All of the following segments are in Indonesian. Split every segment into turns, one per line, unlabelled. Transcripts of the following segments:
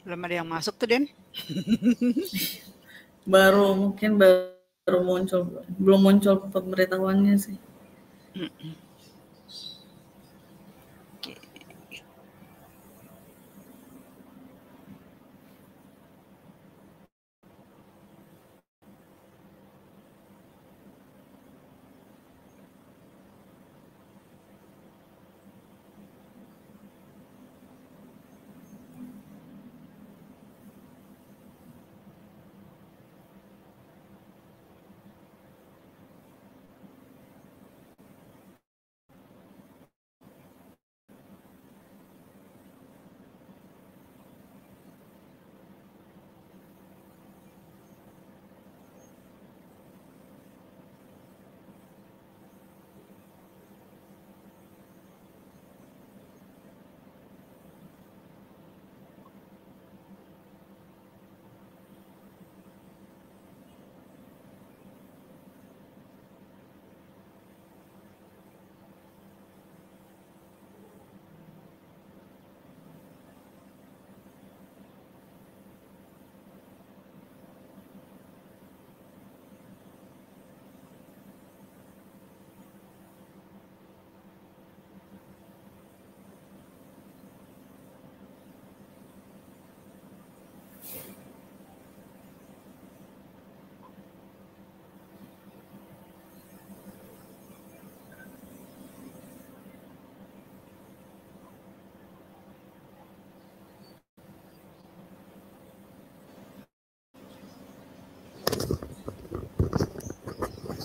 Belum ada yang masuk tuh, Den.
Mungkin baru muncul, belum muncul pemberitahuannya sih.
Oke.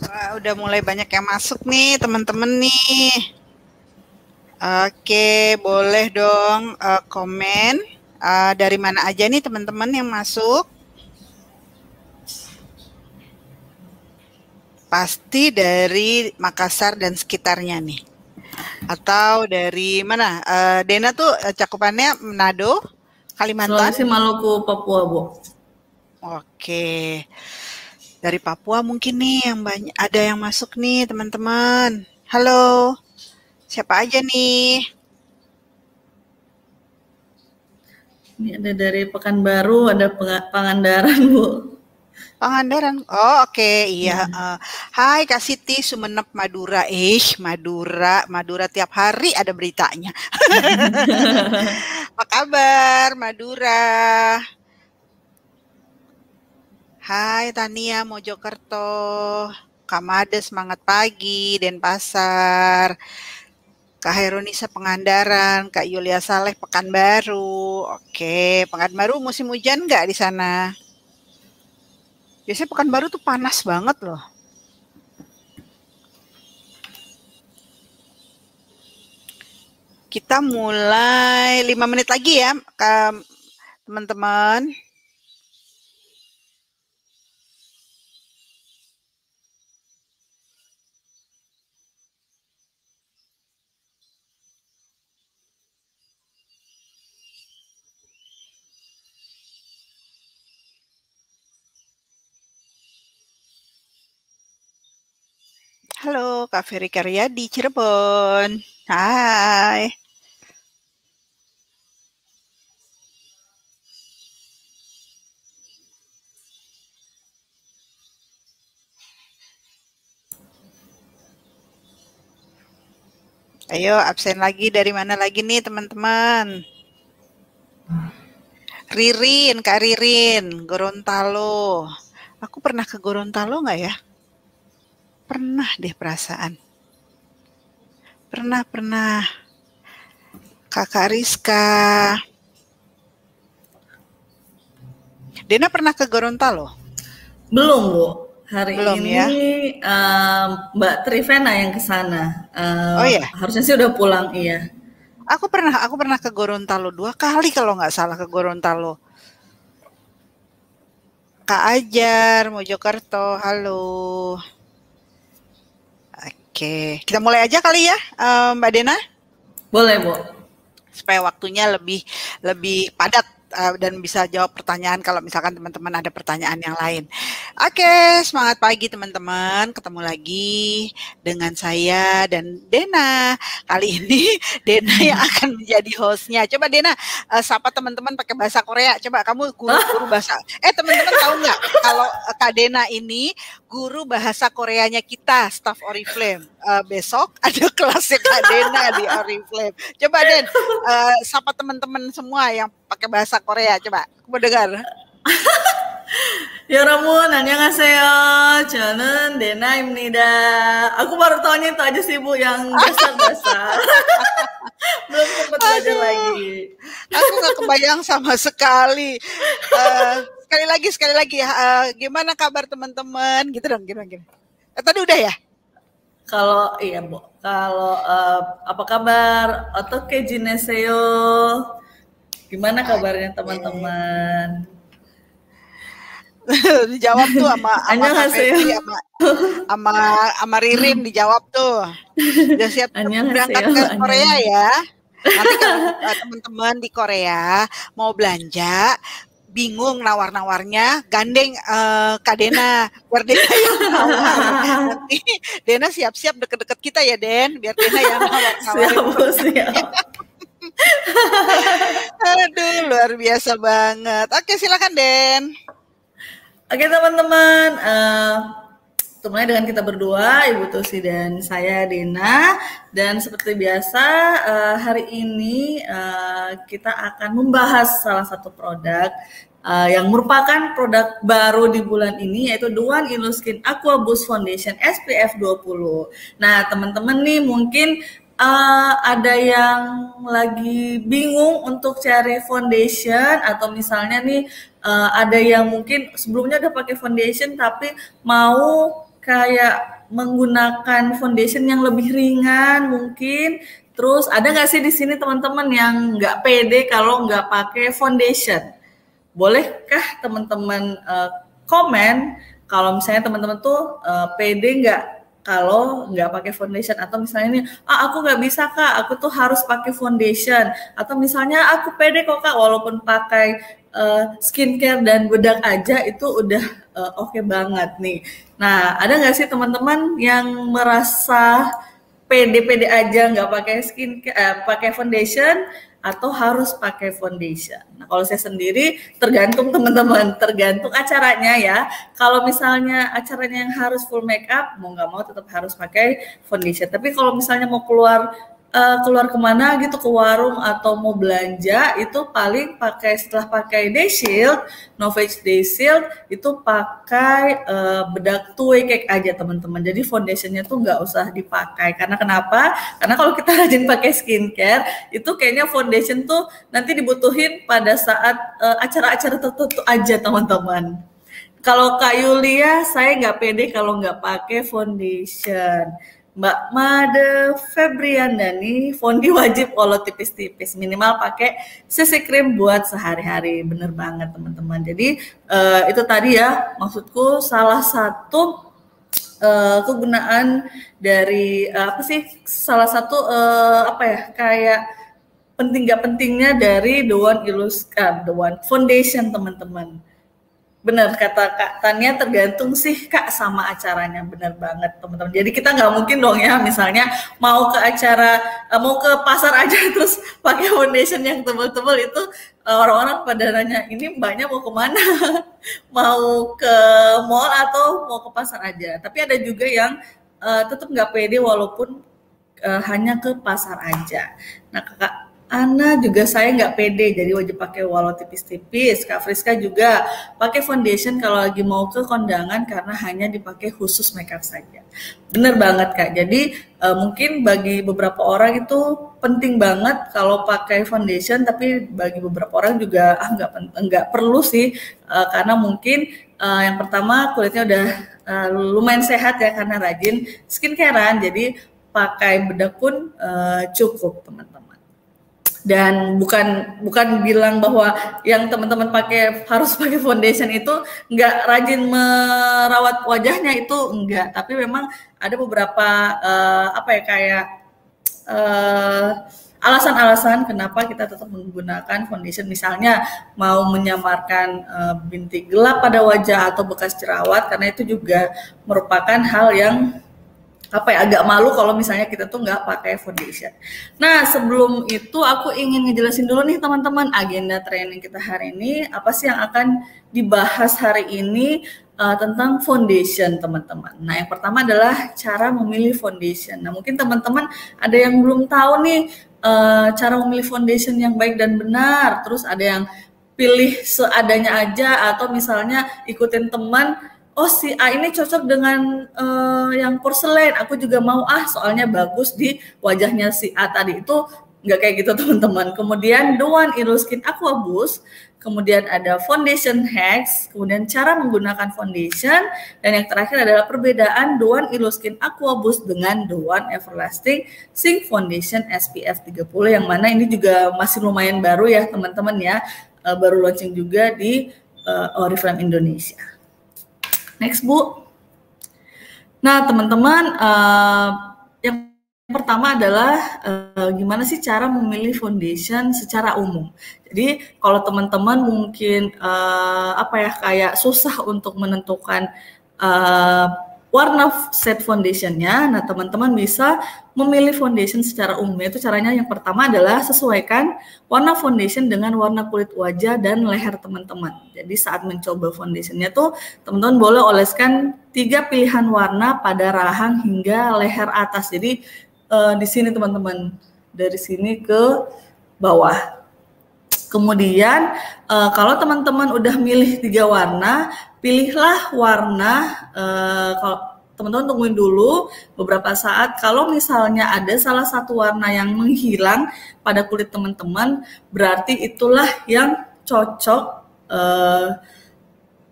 Wah, udah mulai banyak yang masuk nih, teman-teman nih. Oke, boleh dong komen. Dari mana aja nih teman-teman yang masuk? Pasti dari Makassar dan sekitarnya nih. Atau dari mana? Dena tuh cakupannya Manado, Kalimantan?
Sulawesi, Maluku, Papua, Bu.
Oke. Dari Papua mungkin nih yang banyak, ada yang masuk nih teman-teman. Halo, siapa aja nih?
Ini ada dari Pekanbaru, ada Pangandaran, Bu.
Pangandaran. Oh, oke, iya. Hai Kak Siti, Sumenep, Madura. Madura tiap hari ada beritanya. Apa kabar, Madura? Hai Tania, Mojokerto. Kak Made, semangat pagi, Denpasar. Kak Heronisa, Pangandaran. Kak Yulia Saleh, Pekanbaru. Oke, Pekanbaru musim hujan nggak di sana? Biasanya Pekanbaru tuh panas banget loh. Kita mulai 5 menit lagi ya, teman-teman. Halo, Kak Ferry Karyadi, Cirebon. Hai. Ayo, absen lagi. Dari mana lagi nih, teman-teman? Ririn, Kak Ririn, Gorontalo. Aku pernah ke Gorontalo nggak ya? Pernah deh perasaan. Pernah. Kakak Rizka. Dena pernah ke Gorontalo?
Belum, Bu. Hari
Belum
ini
ya?
Mbak Trivena yang ke sana.
Oh ya,
Harusnya sih udah pulang, iya.
aku pernah ke Gorontalo 2 kali kalau nggak salah ke Gorontalo. Kak Ajar, Mojokerto, halo. Oke, kita mulai aja kali ya, Mbak Dena,
Boleh, Bu.
supaya waktunya lebih padat dan bisa jawab pertanyaan kalau misalkan teman-teman ada pertanyaan yang lain. Oke, semangat pagi teman-teman. Ketemu lagi dengan saya dan Dena. Kali ini Dena yang akan menjadi hostnya. Coba Dena, sapa teman-teman pakai bahasa Korea. Coba kamu guru bahasa. Teman-teman tahu nggak kalau Kak Dena ini guru bahasa Koreanya kita, staff Oriflame. Besok ada kelasnya Kak Dena di Oriflame. Coba Den, sapa teman-teman semua yang pakai bahasa Korea. Coba, mau dengar.
여러분 안녕하세요. 저는 데나입니다. Aku baru tahunya itu aja sih Bu yang dasar-dasar. Belum sempat belajar lagi.
Aku nggak kebayang sama sekali. Sekali lagi. Gimana kabar teman-teman? Gitu dong, gimana? Tadi udah ya?
Kalau iya Bu. Kalau apa kabar? Otoke jineseo. Gimana kabarnya teman-teman?
Dijawab tuh sama Febri sama Ririn dijawab tuh. Udah siap berangkat ke Korea ya. Nanti kalau teman-teman di Korea mau belanja bingung nawar-nawarnya, gandeng Kak Dena, biar Dena yang nawar. Nanti Dena siap-siap deket-deket kita ya Den, biar Dena yang nawar-nawarin.
Siap.
Aduh, luar biasa banget. Oke, silakan Den.
Oke teman-teman, mulai dengan kita berdua, Ibu Tusi dan saya Dena. Dan seperti biasa hari ini kita akan membahas salah satu produk yang merupakan produk baru di bulan ini, yaitu The One Illuskin Aqua Boost Foundation SPF 20. Nah teman-teman nih mungkin ada yang lagi bingung untuk cari foundation, atau misalnya nih ada yang mungkin sebelumnya udah pakai foundation tapi mau kayak menggunakan foundation yang lebih ringan mungkin. Terus ada nggak sih di sini teman-teman yang nggak pede kalau nggak pakai foundation? Bolehkah teman-teman komen kalau misalnya teman-teman tuh pede nggak kalau nggak pakai foundation, atau misalnya nih, aku nggak bisa Kak, aku tuh harus pakai foundation, atau misalnya aku pede kok Kak, walaupun pakai skincare dan bedak aja itu udah oke banget nih. Nah, ada nggak sih teman-teman yang merasa pede-pede aja nggak pakai skincare, pakai foundation, atau harus pakai foundation? Nah, kalau saya sendiri tergantung teman-teman, tergantung acaranya ya. Kalau misalnya acaranya yang harus full make up, mau nggak mau tetap harus pakai foundation. Tapi kalau misalnya mau keluar kemana gitu, ke warung atau mau belanja, itu paling setelah pakai day shield, Novage Day Shield, itu pakai bedak two way cake aja teman-teman. Jadi foundationnya tuh nggak usah dipakai. Karena kenapa? Karena kalau kita rajin pakai skincare, itu kayaknya foundation tuh nanti dibutuhin pada saat acara-acara tertentu aja teman-teman. Kalau Kak Yulia, saya nggak pede kalau nggak pakai foundation. Mbak Made Febriandani, fondi wajib walau tipis-tipis, minimal pakai CC cream buat sehari-hari. Bener banget teman-teman. Jadi itu tadi ya, maksudku salah satu kegunaan dari salah satu kayak penting gak pentingnya dari The One Foundation teman-teman. Benar kata Kak Tania, tergantung sih Kak sama acaranya. Benar banget teman-teman. Jadi kita nggak mungkin dong ya, misalnya mau ke acara, mau ke pasar aja terus pakai foundation yang tebal-tebal, itu orang-orang pada nanya, ini mbaknya mau kemana? Mau ke mall atau mau ke pasar aja? Tapi ada juga yang tetap nggak pede walaupun hanya ke pasar aja. Nah Kak Ana juga saya nggak pede, jadi wajib pakai walau tipis-tipis. Kak Friska juga pakai foundation kalau lagi mau ke kondangan karena hanya dipakai khusus makeup saja. Bener banget Kak. Jadi mungkin bagi beberapa orang itu penting banget kalau pakai foundation, tapi bagi beberapa orang juga nggak perlu sih, karena mungkin yang pertama kulitnya udah lumayan sehat ya karena rajin skincarean, jadi pakai bedak pun cukup teman-teman. Dan bukan bilang bahwa yang teman-teman harus pakai foundation itu nggak rajin merawat wajahnya, itu enggak. Tapi memang ada beberapa alasan-alasan kenapa kita tetap menggunakan foundation, misalnya mau menyamarkan bintik gelap pada wajah atau bekas jerawat, karena itu juga merupakan hal yang agak malu kalau misalnya kita tuh nggak pakai foundation. Nah, sebelum itu aku ingin ngejelasin dulu nih teman-teman, agenda training kita hari ini, apa sih yang akan dibahas hari ini tentang foundation teman-teman. Nah, yang pertama adalah cara memilih foundation. Nah, mungkin teman-teman ada yang belum tahu nih cara memilih foundation yang baik dan benar, terus ada yang pilih seadanya aja, atau misalnya ikutin teman, oh si A ini cocok dengan yang porselen, aku juga mau soalnya bagus di wajahnya si A tadi. Itu nggak kayak gitu teman-teman. Kemudian The One Elo Skin Aqua Boost, kemudian ada foundation hacks, kemudian cara menggunakan foundation, dan yang terakhir adalah perbedaan The One Elo Skin Aqua Boost dengan The One Everlasting Zinc Foundation SPF 30, yang mana ini juga masih lumayan baru ya teman-teman ya, baru launching juga di Oriflame Indonesia. Next, Bu. Nah, teman-teman, yang pertama adalah gimana sih cara memilih foundation secara umum. Jadi, kalau teman-teman mungkin kayak susah untuk menentukan warna set foundationnya, nah teman-teman bisa memilih foundation secara umum. Itu caranya yang pertama adalah sesuaikan warna foundation dengan warna kulit wajah dan leher teman-teman. Jadi saat mencoba foundationnya tuh teman-teman boleh oleskan 3 pilihan warna pada rahang hingga leher atas. Jadi di sini teman-teman, dari sini ke bawah. Kemudian kalau teman-teman udah milih 3 warna, pilihlah warna, kalau teman-teman tungguin dulu beberapa saat. Kalau misalnya ada salah satu warna yang menghilang pada kulit teman-teman, berarti itulah yang cocok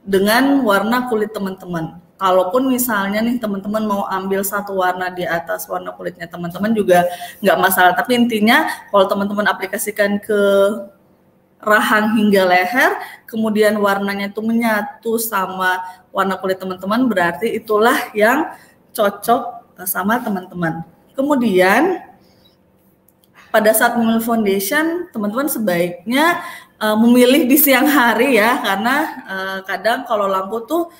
dengan warna kulit teman-teman. Kalaupun misalnya nih teman-teman mau ambil satu warna di atas warna kulitnya teman-teman juga nggak masalah. Tapi intinya kalau teman-teman aplikasikan ke rahang hingga leher, kemudian warnanya itu menyatu sama warna kulit teman-teman, berarti itulah yang cocok sama teman-teman. Kemudian pada saat memilih foundation, teman-teman sebaiknya memilih di siang hari ya, karena kadang kalau lampu tuh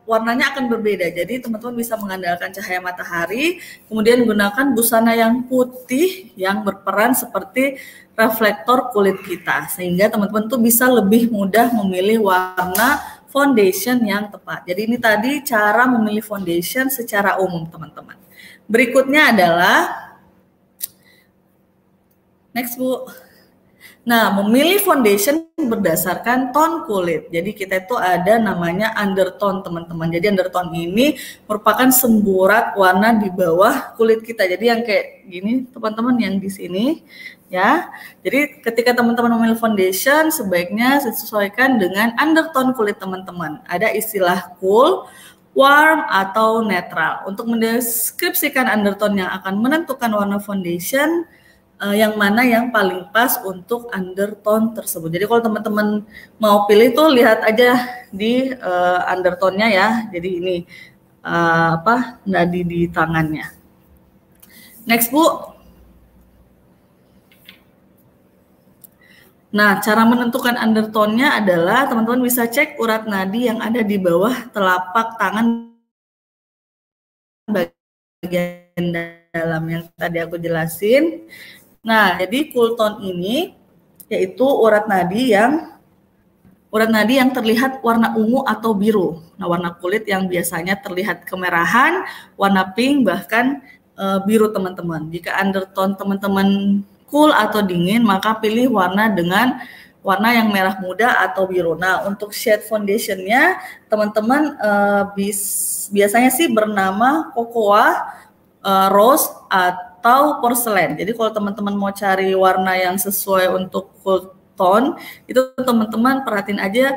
warnanya akan berbeda. Jadi teman-teman bisa mengandalkan cahaya matahari, kemudian gunakan busana yang putih yang berperan seperti reflektor kulit kita, sehingga teman-teman tuh bisa lebih mudah memilih warna foundation yang tepat. Jadi ini tadi cara memilih foundation secara umum teman-teman. Berikutnya adalah next, Bu. Nah, memilih foundation berdasarkan tone kulit. Jadi kita itu ada namanya undertone teman-teman. Jadi undertone ini merupakan semburat warna di bawah kulit kita. Jadi yang kayak gini teman-teman, yang di sini ya. Jadi ketika teman-teman memilih foundation, sebaiknya sesuaikan dengan undertone kulit teman-teman. Ada istilah cool, warm, atau netral. Untuk mendeskripsikan undertone yang akan menentukan warna foundation yang mana yang paling pas untuk undertone tersebut. Jadi kalau teman-teman mau pilih tuh lihat aja di undertone-nya ya. Jadi ini nadi di tangannya. Next, Bu. Nah, cara menentukan undertone-nya adalah teman-teman bisa cek urat nadi yang ada di bawah telapak tangan bagian dalam yang tadi aku jelasin. Nah, jadi cool tone ini yaitu urat nadi yang terlihat warna ungu atau biru. Nah, warna kulit yang biasanya terlihat kemerahan, warna pink, bahkan biru teman-teman. Jika undertone teman-teman cool atau dingin, maka pilih warna dengan warna yang merah muda atau biru. Nah, untuk shade foundation-nya teman-teman biasanya sih bernama cocoa, rose, atau porcelain. Jadi kalau teman-teman mau cari warna yang sesuai untuk cool tone, itu teman-teman perhatiin aja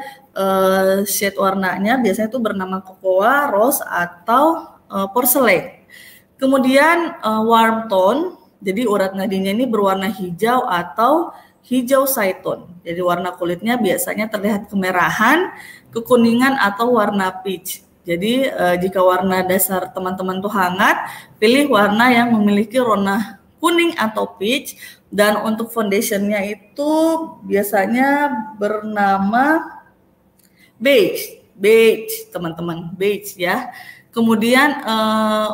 shade warnanya, biasanya itu bernama cocoa, rose, atau porcelain. Kemudian warm tone, jadi urat nadinya ini berwarna hijau atau hijau zaitun. Jadi warna kulitnya biasanya terlihat kemerahan, kekuningan, atau warna peach. Jadi jika warna dasar teman-teman tuh hangat, pilih warna yang memiliki warna kuning atau peach. Dan untuk foundationnya itu biasanya bernama beige teman-teman, beige ya. Kemudian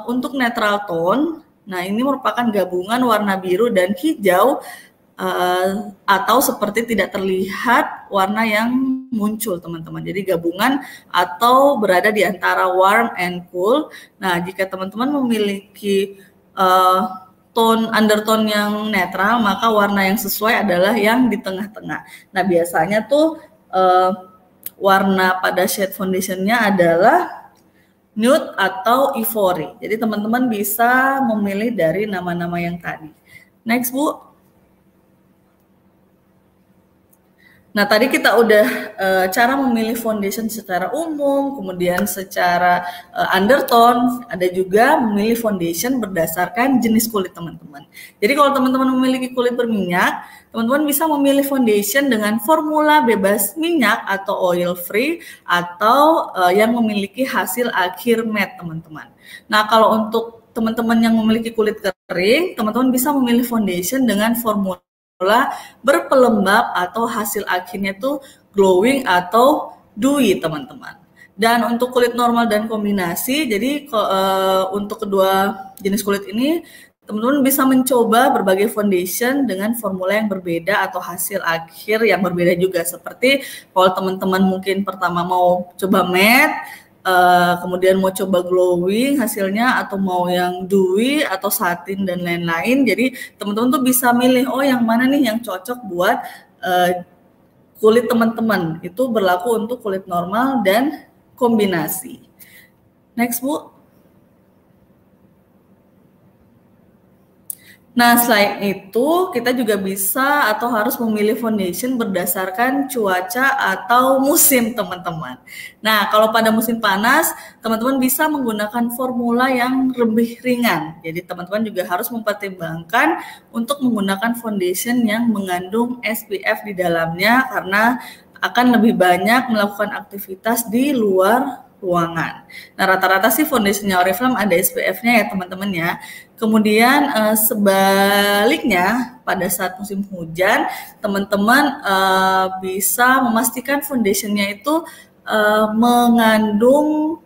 untuk neutral tone, nah ini merupakan gabungan warna biru dan hijau atau seperti tidak terlihat warna yang muncul teman-teman. Jadi gabungan atau berada di antara warm and cool. Nah jika teman-teman memiliki undertone yang netral, maka warna yang sesuai adalah yang di tengah-tengah. Nah biasanya tuh warna pada shade foundationnya adalah nude atau ivory. Jadi teman-teman bisa memilih dari nama-nama yang tadi. Next Bu. Nah, tadi kita udah cara memilih foundation secara umum, kemudian secara undertone, ada juga memilih foundation berdasarkan jenis kulit teman-teman. Jadi kalau teman-teman memiliki kulit berminyak, teman-teman bisa memilih foundation dengan formula bebas minyak atau oil free atau yang memiliki hasil akhir matte teman-teman. Nah, kalau untuk teman-teman yang memiliki kulit kering, teman-teman bisa memilih foundation dengan formula berpelembab atau hasil akhirnya itu glowing atau dewy teman-teman. Dan untuk kulit normal dan kombinasi, jadi untuk kedua jenis kulit ini teman-teman bisa mencoba berbagai foundation dengan formula yang berbeda atau hasil akhir yang berbeda juga. Seperti kalau teman-teman mungkin pertama mau coba matte, kemudian mau coba glowing hasilnya, atau mau yang dewy atau satin dan lain-lain. Jadi teman-teman tuh bisa milih yang mana nih yang cocok buat kulit teman-teman. Itu berlaku untuk kulit normal dan kombinasi. Next Bu. Nah, selain itu kita juga bisa atau harus memilih foundation berdasarkan cuaca atau musim teman-teman. Nah, kalau pada musim panas, teman-teman bisa menggunakan formula yang lebih ringan. Jadi teman-teman juga harus mempertimbangkan untuk menggunakan foundation yang mengandung SPF di dalamnya karena akan lebih banyak melakukan aktivitas di luar ruangan. Nah, rata-rata sih foundationnya Oriflame ada SPF-nya ya teman-teman ya. Kemudian sebaliknya pada saat musim hujan, teman-teman bisa memastikan foundationnya itu mengandung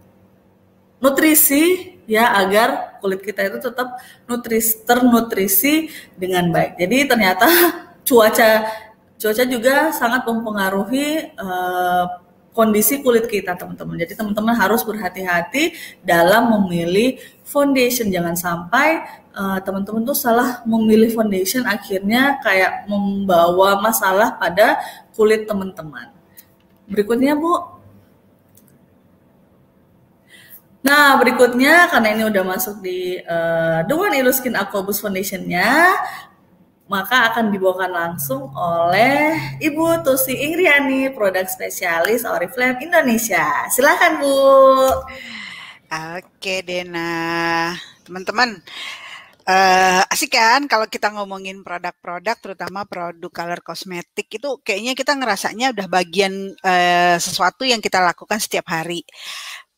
nutrisi ya, agar kulit kita itu tetap ternutrisi dengan baik. Jadi ternyata cuaca juga sangat mempengaruhi kondisi kulit kita teman-teman. Jadi teman-teman harus berhati-hati dalam memilih foundation. Jangan sampai teman-teman tuh salah memilih foundation, akhirnya kayak membawa masalah pada kulit teman-teman. Berikutnya Bu. Nah berikutnya, karena ini udah masuk di The One Elo Skin Aquaboost Foundation-nya, maka akan dibawakan langsung oleh Ibu Tusi Ingriani, produk spesialis Oriflame Indonesia. Silakan Bu.
Oke Dena, teman-teman, asik kan kalau kita ngomongin produk-produk, terutama produk color kosmetik itu kayaknya kita ngerasanya udah bagian sesuatu yang kita lakukan setiap hari.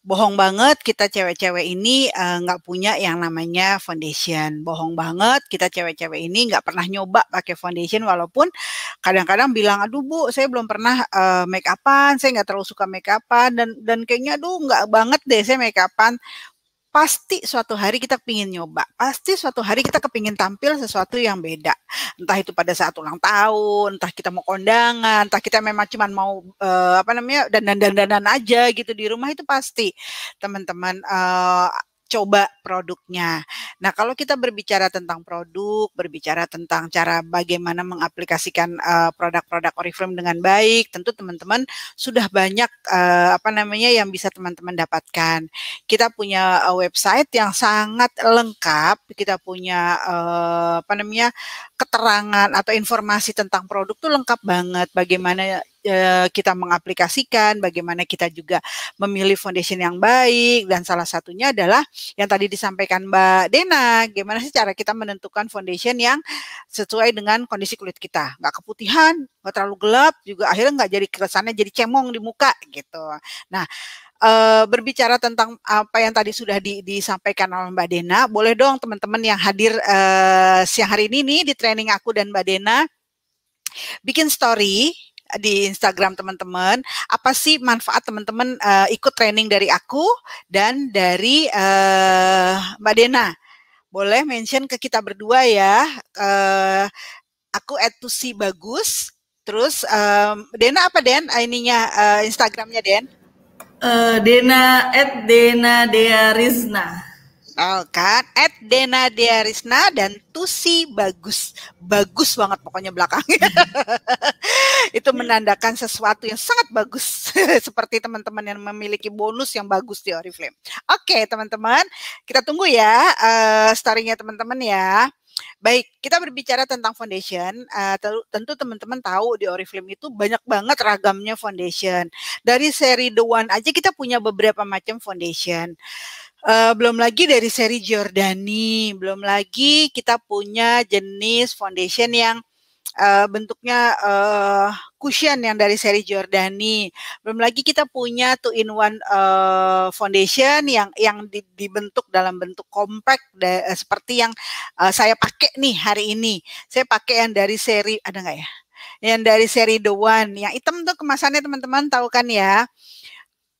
Bohong banget kita cewek-cewek ini nggak punya yang namanya foundation. Bohong banget kita cewek-cewek ini nggak pernah nyoba pakai foundation, walaupun kadang-kadang bilang, aduh Bu, saya belum pernah make upan, saya nggak terlalu suka make upan, dan kayaknya aduh nggak banget deh saya make upan. Pasti suatu hari kita kepingin nyoba, pasti suatu hari kita kepingin tampil sesuatu yang beda. Entah itu pada saat ulang tahun, entah kita mau kondangan, entah kita memang cuma mau dandan-dandanan aja gitu di rumah, itu pasti teman-teman coba produknya. Nah, kalau kita berbicara tentang produk, berbicara tentang cara bagaimana mengaplikasikan produk-produk Oriflame dengan baik, tentu teman-teman sudah banyak yang bisa teman-teman dapatkan. Kita punya website yang sangat lengkap, kita punya keterangan atau informasi tentang produk tuh lengkap banget. Bagaimana kita mengaplikasikan, bagaimana kita juga memilih foundation yang baik, dan salah satunya adalah yang tadi disampaikan Mbak Dena, gimana sih cara kita menentukan foundation yang sesuai dengan kondisi kulit kita, nggak keputihan, nggak terlalu gelap, juga akhirnya nggak jadi kesannya jadi cemong di muka gitu. Nah, berbicara tentang apa yang tadi sudah disampaikan oleh Mbak Dena, boleh dong teman-teman yang hadir siang hari ini nih di training aku dan Mbak Dena, bikin story di Instagram teman-teman, apa sih manfaat teman-teman ikut training dari aku dan dari Mbak Dena. Boleh mention ke kita berdua ya. Aku @tusi_bagus. Terus Dena apa Den? Ininya Instagramnya Den?
Dena @Dena_Dea_Rizna.
Oh kan, @Dena_Dea_Rizna dan Tusi Bagus. Bagus banget pokoknya belakangnya. Itu menandakan sesuatu yang sangat bagus. Seperti teman-teman yang memiliki bonus yang bagus di Oriflame. Oke teman-teman, kita tunggu ya story-nya teman-teman ya. Baik, kita berbicara tentang foundation. Tentu teman-teman tahu di Oriflame itu banyak banget ragamnya foundation. Dari seri The One aja kita punya beberapa macam foundation. Belum lagi dari seri Giordani, belum lagi kita punya jenis foundation yang bentuknya cushion yang dari seri Giordani. Belum lagi kita punya two-in-one foundation yang dibentuk dalam bentuk compact seperti yang saya pakai nih hari ini. Saya pakai yang dari seri, ada nggak ya? Yang dari seri The One. Yang hitam tuh kemasannya teman-teman tahu kan ya?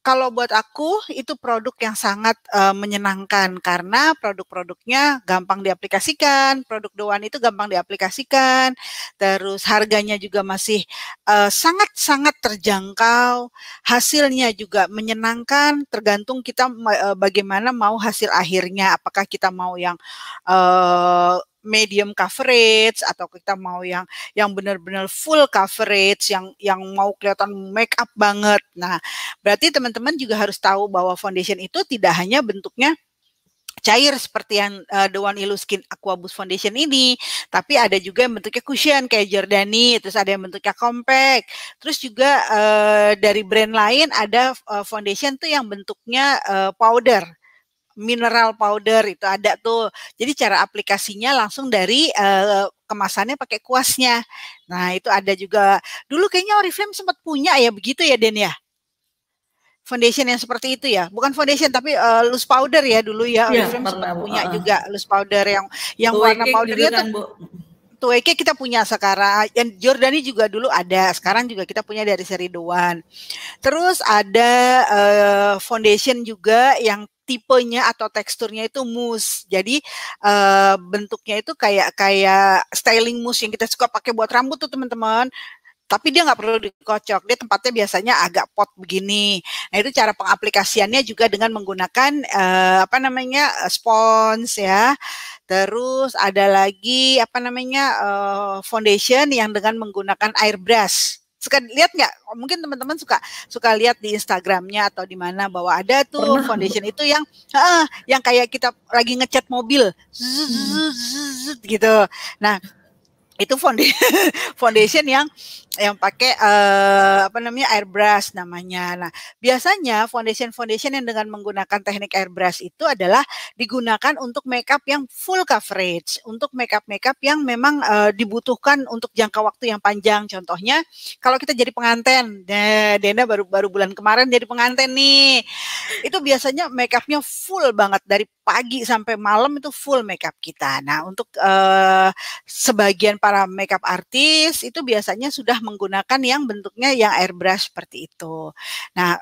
Kalau buat aku itu produk yang sangat menyenangkan karena produk-produknya gampang diaplikasikan, produk Doan itu gampang diaplikasikan, terus harganya juga masih sangat-sangat terjangkau, hasilnya juga menyenangkan, tergantung kita bagaimana mau hasil akhirnya, apakah kita mau yang medium coverage atau kita mau yang benar-benar full coverage, yang mau kelihatan make up banget. Nah, berarti teman-teman juga harus tahu bahwa foundation itu tidak hanya bentuknya cair seperti yang The One Illuskin Aqua Boost Foundation ini, tapi ada juga yang bentuknya cushion kayak Giordani, terus ada yang bentuknya compact, terus juga dari brand lain ada foundation tuh yang bentuknya powder, mineral powder itu ada tuh. Jadi cara aplikasinya langsung dari kemasannya pakai kuasnya. Nah itu ada juga. Dulu kayaknya Oriflame sempat punya ya begitu ya Den ya? Foundation yang seperti itu ya, bukan foundation tapi loose powder ya dulu ya.
Iya,
Oriflame sempat
pernah Bu.
punya juga loose powder yang warna
Cake juga
powdernya
kan
tuh.
Bu.
Tueke kita punya sekarang, yang Giordani juga dulu ada, sekarang juga kita punya dari seri The One. Terus ada foundation juga yang tipenya atau teksturnya itu mousse. Jadi bentuknya itu kayak styling mousse yang kita suka pakai buat rambut tuh teman-teman. Tapi dia nggak perlu dikocok, dia tempatnya biasanya agak pot begini. Nah itu cara pengaplikasiannya juga dengan menggunakan spons ya. Terus ada lagi foundation yang dengan menggunakan airbrush. Suka lihat nggak? Mungkin teman-teman suka lihat di Instagramnya atau di mana bahwa ada tuh
Pernah,
foundation
Bu.
itu yang kayak kita lagi ngecat mobil, gitu. Nah itu foundation yang pakai airbrush namanya. Nah, biasanya foundation yang dengan menggunakan teknik airbrush itu adalah digunakan untuk makeup yang full coverage, untuk makeup yang memang dibutuhkan untuk jangka waktu yang panjang. Contohnya, kalau kita jadi pengantin, Dena baru bulan kemarin jadi pengantin nih, itu biasanya makeupnya full banget dari pagi sampai malam itu full makeup kita. Nah, untuk sebagian para makeup artis itu biasanya sudah menggunakan yang bentuknya yang airbrush seperti itu. Nah,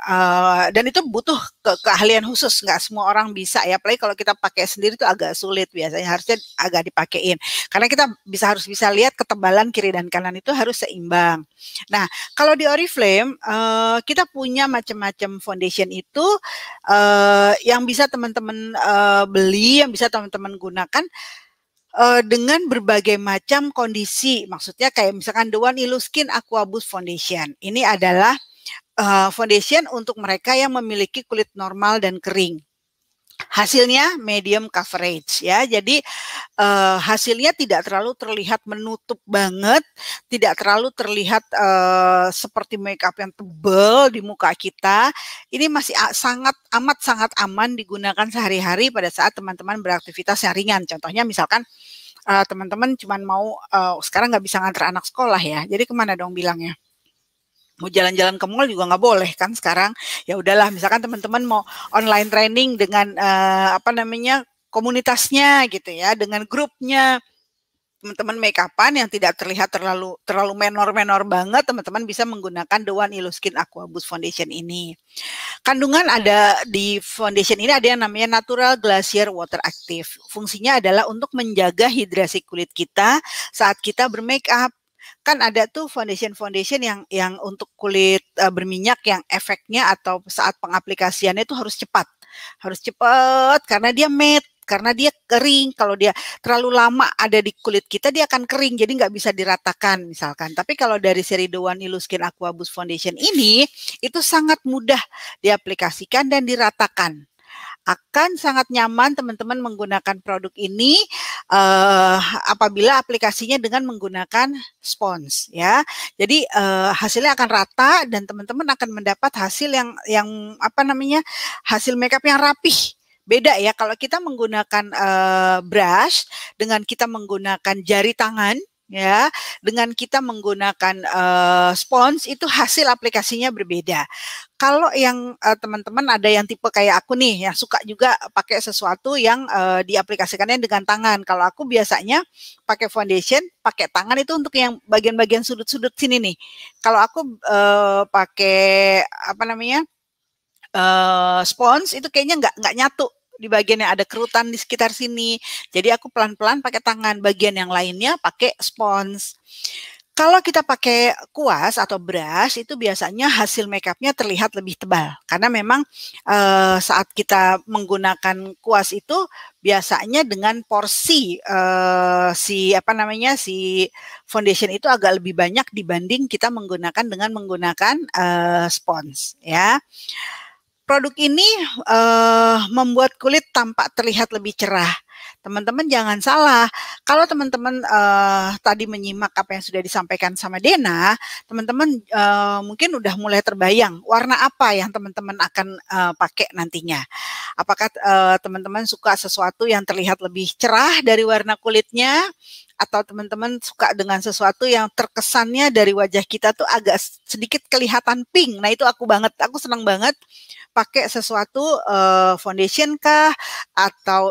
dan itu butuh keahlian khusus, nggak semua orang bisa ya. Apalagi kalau kita pakai sendiri itu agak sulit biasanya, harusnya agak dipakein. Karena kita harus bisa lihat ketebalan kiri dan kanan itu harus seimbang. Nah, kalau di Oriflame kita punya macam-macam foundation itu yang bisa teman-teman beli, yang bisa teman-teman gunakan dengan berbagai macam kondisi. Maksudnya kayak misalkan The One Illuskin Aqua Boost Foundation. Ini adalah foundation untuk mereka yang memiliki kulit normal dan kering. Hasilnya medium coverage ya. Jadi hasilnya tidak terlalu terlihat menutup banget, tidak terlalu terlihat seperti makeup yang tebal di muka kita. Ini masih sangat aman digunakan sehari-hari pada saat teman-teman beraktivitas yang ringan. Contohnya misalkan teman-teman cuma mau sekarang nggak bisa ngantar anak sekolah ya. Jadi kemana dong bilangnya? mau jalan-jalan ke mall juga nggak boleh kan sekarang. Ya udahlah, misalkan teman-teman mau online training dengan komunitasnya gitu ya, dengan grupnya, teman-teman make upan yang tidak terlihat terlalu menor-menor banget, teman-teman bisa menggunakan The One Illuskin Aqua Boost Foundation ini. Kandungan ada di foundation ini ada yang namanya Natural Glacier Water Active. Fungsinya adalah untuk menjaga hidrasi kulit kita saat kita bermake up. Kan ada tuh foundation yang untuk kulit berminyak yang efeknya atau saat pengaplikasiannya itu harus cepat. Harus cepat karena dia matte, karena dia kering. Kalau dia terlalu lama ada di kulit kita, dia akan kering, jadi nggak bisa diratakan misalkan. Tapi kalau dari seri The One Illuskin Aqua Boost Foundation ini, itu sangat mudah diaplikasikan dan diratakan. Akan sangat nyaman teman-teman menggunakan produk ini apabila aplikasinya dengan menggunakan spons ya. Jadi hasilnya akan rata dan teman-teman akan mendapat hasil yang hasil makeup yang rapih. Beda ya kalau kita menggunakan brush dengan kita menggunakan jari tangan ya, dengan kita menggunakan spons itu hasil aplikasinya berbeda. Kalau yang teman-teman ada yang tipe kayak aku nih, yang suka juga pakai sesuatu yang diaplikasikannya dengan tangan. Kalau aku biasanya pakai foundation, pakai tangan itu untuk yang bagian-bagian sudut-sudut sini nih. Kalau aku pakai spons itu kayaknya nggak nyatu di bagian yang ada kerutan di sekitar sini. Jadi aku pelan-pelan pakai tangan, bagian yang lainnya pakai spons. Kalau kita pakai kuas atau brush itu biasanya hasil makeupnya terlihat lebih tebal karena memang saat kita menggunakan kuas itu biasanya dengan porsi si foundation itu agak lebih banyak dibanding kita dengan menggunakan spons ya. Produk ini membuat kulit tampak terlihat lebih cerah. Teman-teman jangan salah, kalau teman-teman tadi menyimak apa yang sudah disampaikan sama Dena, teman-teman mungkin udah mulai terbayang warna apa yang teman-teman akan pakai nantinya. Apakah teman-teman suka sesuatu yang terlihat lebih cerah dari warna kulitnya, atau teman-teman suka dengan sesuatu yang terkesannya dari wajah kita tuh agak sedikit kelihatan pink. Nah itu aku senang banget pakai sesuatu foundation kah, atau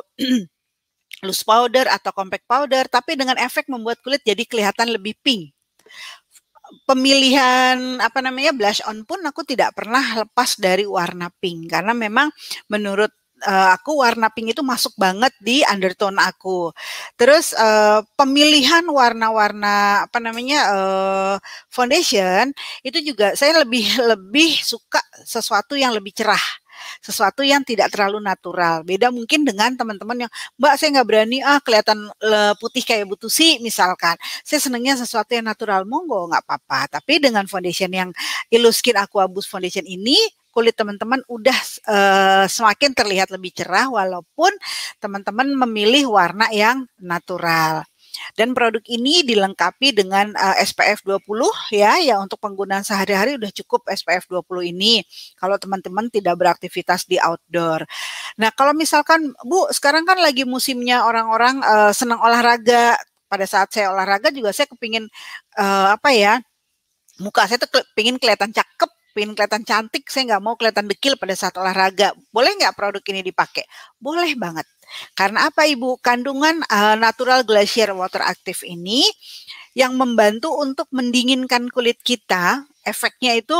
loose powder atau compact powder, tapi dengan efek membuat kulit jadi kelihatan lebih pink. Pemilihan blush on pun aku tidak pernah lepas dari warna pink karena memang menurut aku warna pink itu masuk banget di undertone aku. Terus pemilihan warna-warna foundation itu juga saya lebih suka sesuatu yang lebih cerah, sesuatu yang tidak terlalu natural. Beda mungkin dengan teman-teman yang, Mbak saya nggak berani kelihatan putih kayak Bu Tusi misalkan. Saya senangnya sesuatu yang natural, monggo nggak apa-apa. Tapi dengan foundation yang Illuskin Aqua Boost Foundation ini, kulit teman-teman udah semakin terlihat lebih cerah walaupun teman-teman memilih warna yang natural. Dan produk ini dilengkapi dengan SPF 20 ya untuk penggunaan sehari-hari udah cukup SPF 20 ini kalau teman-teman tidak beraktivitas di outdoor. Nah, kalau misalkan Bu, sekarang kan lagi musimnya orang-orang senang olahraga. Pada saat saya olahraga juga saya kepingin muka saya tuh pengen kelihatan cakep, pengen kelihatan cantik, saya nggak mau kelihatan dekil pada saat olahraga. Boleh nggak produk ini dipakai? Boleh banget. Karena apa Ibu? Kandungan Natural Glacier Water Active ini yang membantu untuk mendinginkan kulit kita. Efeknya itu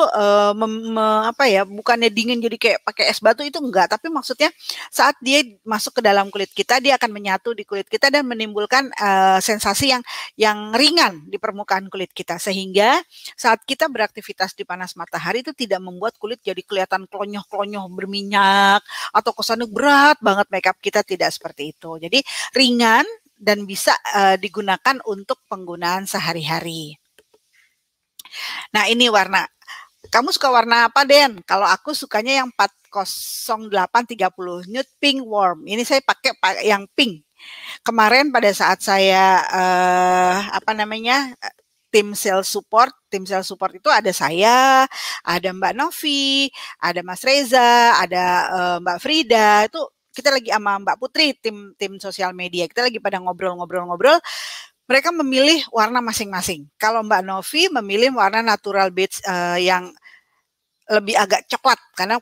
bukannya dingin jadi kayak pakai es batu, itu enggak, tapi maksudnya saat dia masuk ke dalam kulit kita, dia akan menyatu di kulit kita dan menimbulkan sensasi yang ringan di permukaan kulit kita, sehingga saat kita beraktivitas di panas matahari itu tidak membuat kulit jadi kelihatan klonyoh-klonyoh berminyak atau kesannya berat banget makeup kita, tidak seperti itu. Jadi ringan dan bisa digunakan untuk penggunaan sehari-hari. Nah ini warna. Kamu suka warna apa Den? Kalau aku sukanya yang 40830 nude pink warm. Ini saya pakai yang pink. Kemarin pada saat saya tim sales support itu ada saya, ada Mbak Novi, ada Mas Reza, ada Mbak Frida. Itu kita lagi sama Mbak Putri tim sosial media. Kita lagi pada ngobrol-ngobrol. mereka memilih warna masing-masing. Kalau Mbak Novi memilih warna natural beige yang lebih agak coklat karena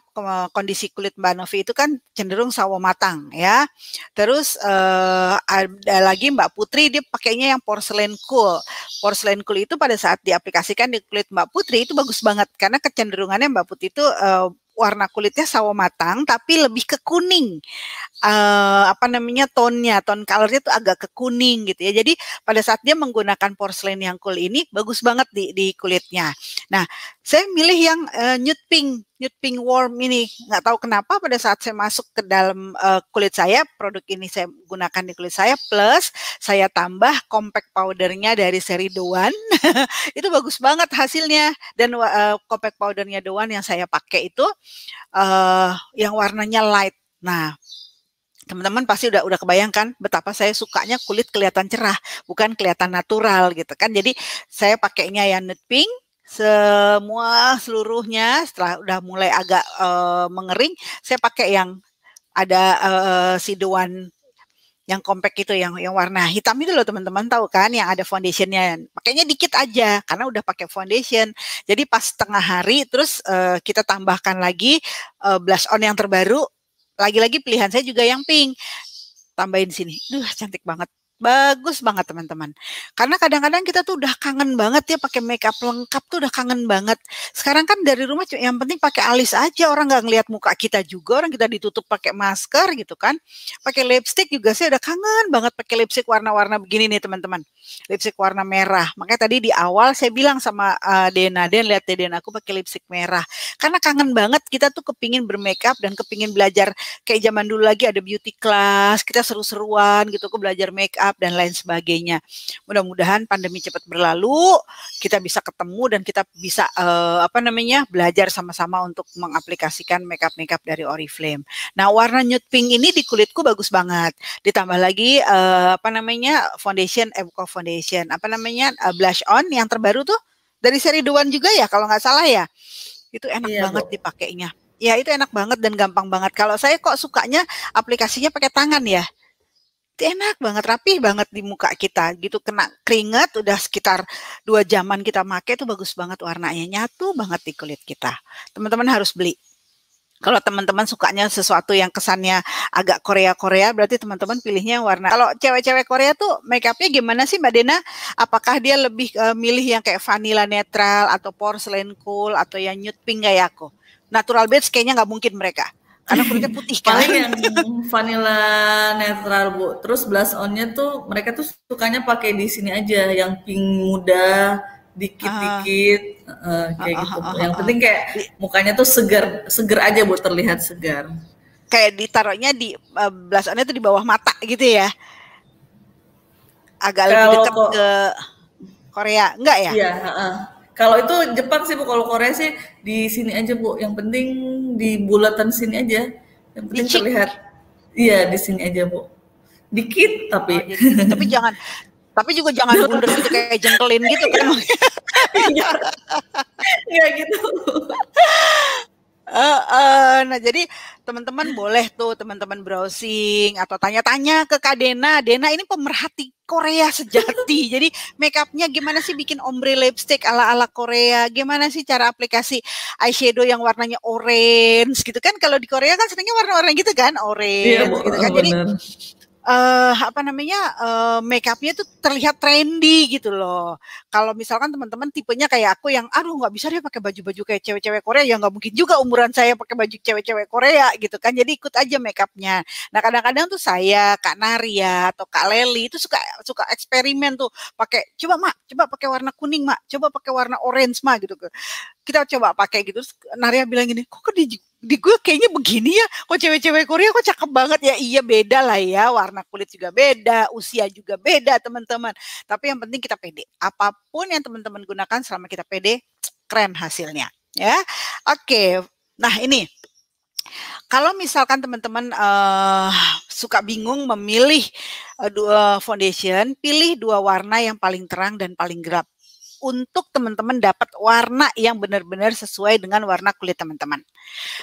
kondisi kulit Mbak Novi itu kan cenderung sawo matang ya. Terus ada lagi Mbak Putri, dia pakainya yang porcelain cool. Porcelain cool itu pada saat diaplikasikan di kulit Mbak Putri itu bagus banget karena kecenderungannya Mbak Putri itu warna kulitnya sawo matang tapi lebih ke kuning. Tone colornya tuh agak ke kuning gitu ya. Jadi pada saat dia menggunakan porcelain yang cool ini bagus banget di kulitnya. Nah, saya milih yang nude pink warm ini. Nggak tahu kenapa pada saat saya masuk ke dalam kulit saya, produk ini saya gunakan di kulit saya, plus saya tambah compact powdernya dari seri The One. Itu bagus banget hasilnya. Dan compact powdernya The One yang saya pakai itu yang warnanya light. Nah, teman-teman pasti udah kebayangkan betapa saya sukanya kulit kelihatan cerah, bukan kelihatan natural gitu kan. Jadi saya pakainya yang nude pink seluruhnya. Setelah udah mulai agak mengering, saya pakai yang ada si The One yang compact itu, yang warna hitam itu loh teman-teman, tahu kan, yang ada foundationnya. Pakainya dikit aja karena udah pakai foundation. Jadi pas tengah hari terus kita tambahkan lagi blush on yang terbaru. Lagi-lagi pilihan saya juga yang pink. Tambahin sini. Duh, cantik banget. Bagus banget teman-teman. Karena kadang-kadang kita tuh udah kangen banget ya pakai makeup lengkap tuh udah kangen banget. Sekarang kan dari rumah yang penting pakai alis aja, orang nggak ngelihat muka kita juga, orang kita ditutup pakai masker gitu kan. Pakai lipstick juga saya udah kangen banget pakai lipstick warna-warna begini nih teman-teman. Lipstick warna merah. Makanya tadi di awal saya bilang sama Dena, lihat Dena aku pakai lipstick merah. Karena kangen banget kita tuh kepingin bermakeup dan kepingin belajar kayak zaman dulu lagi ada beauty class, kita seru-seruan gitu, aku belajar makeup dan lain sebagainya. Mudah-mudahan pandemi cepat berlalu, kita bisa ketemu dan kita bisa belajar sama-sama untuk mengaplikasikan makeup dari Oriflame. Nah, warna nude pink ini di kulitku bagus banget. Ditambah lagi blush on yang terbaru tuh dari seri The One juga ya kalau nggak salah ya. Itu enak banget dipakainya. Ya, itu enak banget dan gampang banget. Kalau saya kok sukanya aplikasinya pakai tangan ya. Enak banget, rapih banget di muka kita gitu, kena keringat udah sekitar 2 jaman kita pakai, itu bagus banget warnanya, nyatu banget di kulit kita. Teman-teman harus beli. Kalau teman-teman sukanya sesuatu yang kesannya agak Korea-Korea, berarti teman-teman pilihnya warna. Kalau cewek-cewek Korea tuh make-upnya gimana sih Mbak Dena? Apakah dia lebih milih yang kayak vanilla netral atau porcelain cool atau yang nude pink kayak aku? Natural beige kayaknya nggak mungkin mereka. Karena kulitnya putih kan.
Paling yang vanilla netral Bu. Terus blush onnya tuh mereka tuh sukanya pakai di sini aja, yang pink muda, dikit-dikit kayak gitu. Yang penting kayak mukanya tuh seger aja Bu, terlihat segar.
Kayak ditaruhnya di blush onnya tuh di bawah mata gitu ya. Agak lebih dekat ke Korea, enggak ya?
Iya, kalau itu Jepang sih Bu, kalau Korea sih di sini aja Bu. Yang penting di bulatan sini aja. Yang penting terlihat. Iya, di sini aja Bu. Dikit tapi.
Tapi jangan. Tapi juga jangan bundar gitu kayak jengkelin gitu kan.
Enggak gitu.
Nah, jadi teman-teman boleh tuh teman-teman browsing atau tanya-tanya ke Kak Dena. Dena ini pemerhati Korea sejati. Jadi makeupnya gimana sih bikin ombre lipstick ala-ala Korea? Gimana sih cara aplikasi eyeshadow yang warnanya orange gitu kan? Kalau di Korea kan seringnya warna-warna gitu kan, orange gitu kan. Jadi makeupnya tuh terlihat trendy gitu loh. Kalau misalkan teman-teman tipenya kayak aku yang nggak bisa deh pakai baju-baju kayak cewek-cewek Korea, ya nggak mungkin juga umuran saya pakai baju cewek-cewek Korea gitu kan. Jadi ikut aja makeupnya. Nah, kadang-kadang tuh saya, Kak Naria atau Kak Leli itu suka eksperimen tuh pakai, coba pakai warna kuning Mak, coba pakai warna orange Mak gitu. Kita coba pakai gitu. Naria bilang gini, kok di gue kayaknya begini ya, kok cewek-cewek Korea kok cakep banget ya. Iya, beda lah ya, warna kulit juga beda, usia juga beda teman-teman, tapi yang penting kita pede. Apapun yang teman-teman gunakan selama kita pede, keren hasilnya ya. Oke, nah ini kalau misalkan teman-teman suka bingung memilih dua foundation, pilih 2 warna yang paling terang dan paling gelap. untuk teman-teman dapat warna yang benar-benar sesuai dengan warna kulit teman-teman.